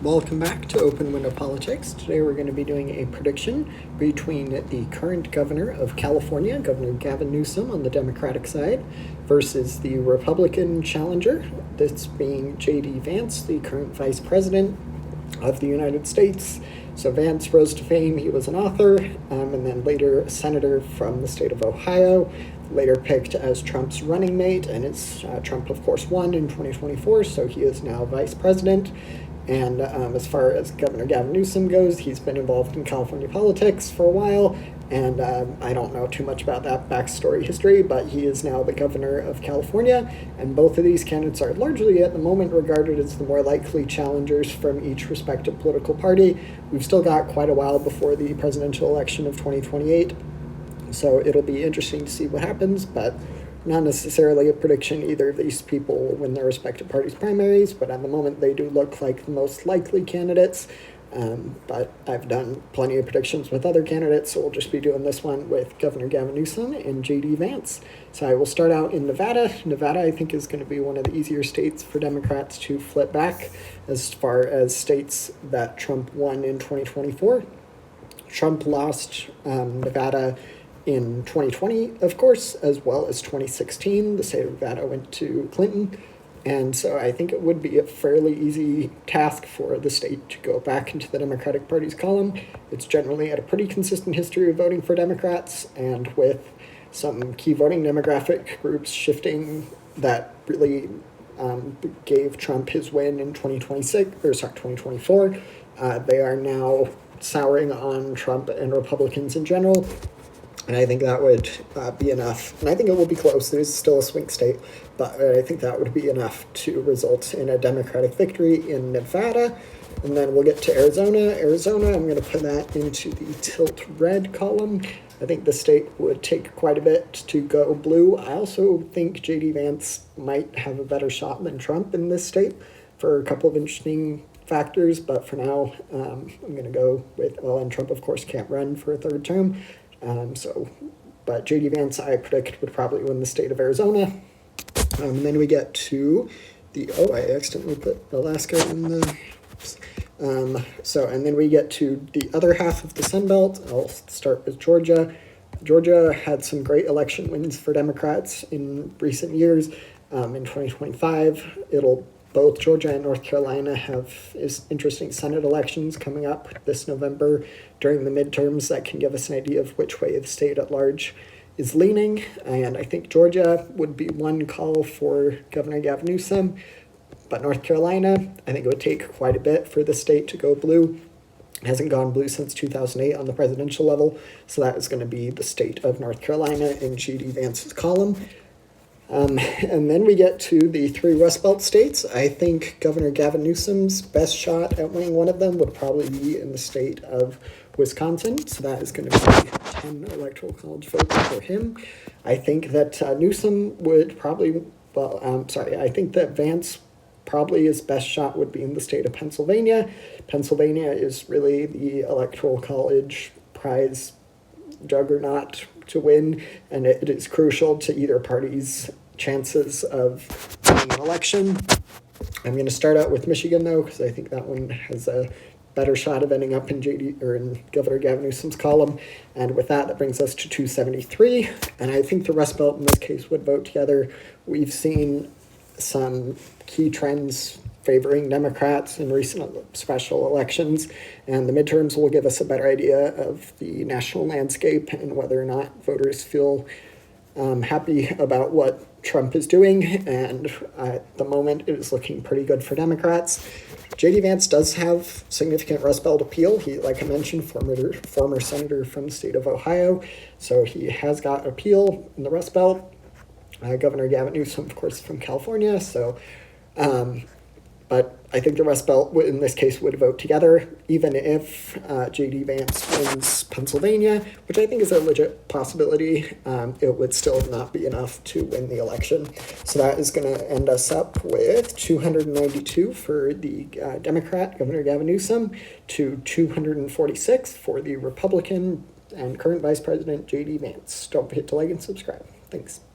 Welcome back to Open Window Politics. Today we're going to be doing a prediction between the current governor of California, Governor Gavin Newsom on the Democratic side, versus the Republican challenger, this being J.D. Vance, the current vice president of the United States. So Vance rose to fame. He was an author, and then later a senator from the state of Ohio, later picked as Trump's running mate, and Trump, of course, won in 2024, so he is now vice president. And as far as Governor Gavin Newsom goes, he's been involved in California politics for a while, and I don't know too much about that backstory history, but he is now the governor of California, and both of these candidates are largely at the moment regarded as the more likely challengers from each respective political party. We've still got quite a while before the presidential election of 2028, so it'll be interesting to see what happens, but not necessarily a prediction either of these people will win their respective parties' primaries, but at the moment they do look like the most likely candidates. But I've done plenty of predictions with other candidates, so we'll just be doing this one with Governor Gavin Newsom and J.D. Vance. So I will start out in Nevada. Nevada, I think, is going to be one of the easier states for Democrats to flip back as far as states that Trump won in 2024. Trump lost Nevada in 2020, of course, as well as 2016. The state of Nevada went to Clinton. And so I think it would be a fairly easy task for the state to go back into the Democratic Party's column. It's generally had a pretty consistent history of voting for Democrats, and with some key voting demographic groups shifting, that really gave Trump his win in 2024. They are now souring on Trump and Republicans in general. And I think that would be enough. And I think it will be close. There's still a swing state, but I think that would be enough to result in a Democratic victory in Nevada. And then we'll get to Arizona. I'm going to put that into the tilt red column. I think the state would take quite a bit to go blue. I also think J.D. Vance might have a better shot than Trump in this state for a couple of interesting factors. But for now, I'm going to go with, and Trump, of course, can't run for a third term. But J.D. Vance, I predict, would probably win the state of Arizona. And then we get to I accidentally put Alaska in the... and then we get to the other half of the Sun Belt. I'll start with Georgia. Georgia had some great election wins for Democrats in recent years. In 2025, both Georgia and North Carolina have interesting Senate elections coming up this November during the midterms that can give us an idea of which way the state at large is leaning. And I think Georgia would be one call for Governor Gavin Newsom. But North Carolina, I think it would take quite a bit for the state to go blue. It hasn't gone blue since 2008 on the presidential level. So that is going to be the state of North Carolina in J.D. Vance's column. And then we get to the three Rust Belt states. I think Governor Gavin Newsom's best shot at winning one of them would probably be in the state of Wisconsin. So that is going to be 10 electoral college votes for him. I think that Newsom would probably, I think that Vance probably his best shot would be in the state of Pennsylvania. Pennsylvania is really the electoral college prize juggernaut to win, and it is crucial to either party's chances of winning an election. I'm going to start out with Michigan, though, because I think that one has a better shot of ending up in Governor Gavin Newsom's column. And with that brings us to 273. And I think the Rust Belt in this case would vote together. We've seen some key trends favoring Democrats in recent special elections, and the midterms will give us a better idea of the national landscape and whether or not voters feel happy about what Trump is doing, and at the moment it is looking pretty good for Democrats. J.D. Vance does have significant Rust Belt appeal. He, like I mentioned, former senator from the state of Ohio, so he has got appeal in the Rust Belt. Governor Gavin Newsom, of course, from California, but I think the Rust Belt, in this case, would vote together, even if J.D. Vance wins Pennsylvania, which I think is a legit possibility. It would still not be enough to win the election. So that is going to end us up with 292 for the Democrat, Governor Gavin Newsom, to 246 for the Republican and current Vice President J.D. Vance. Don't forget to like and subscribe. Thanks.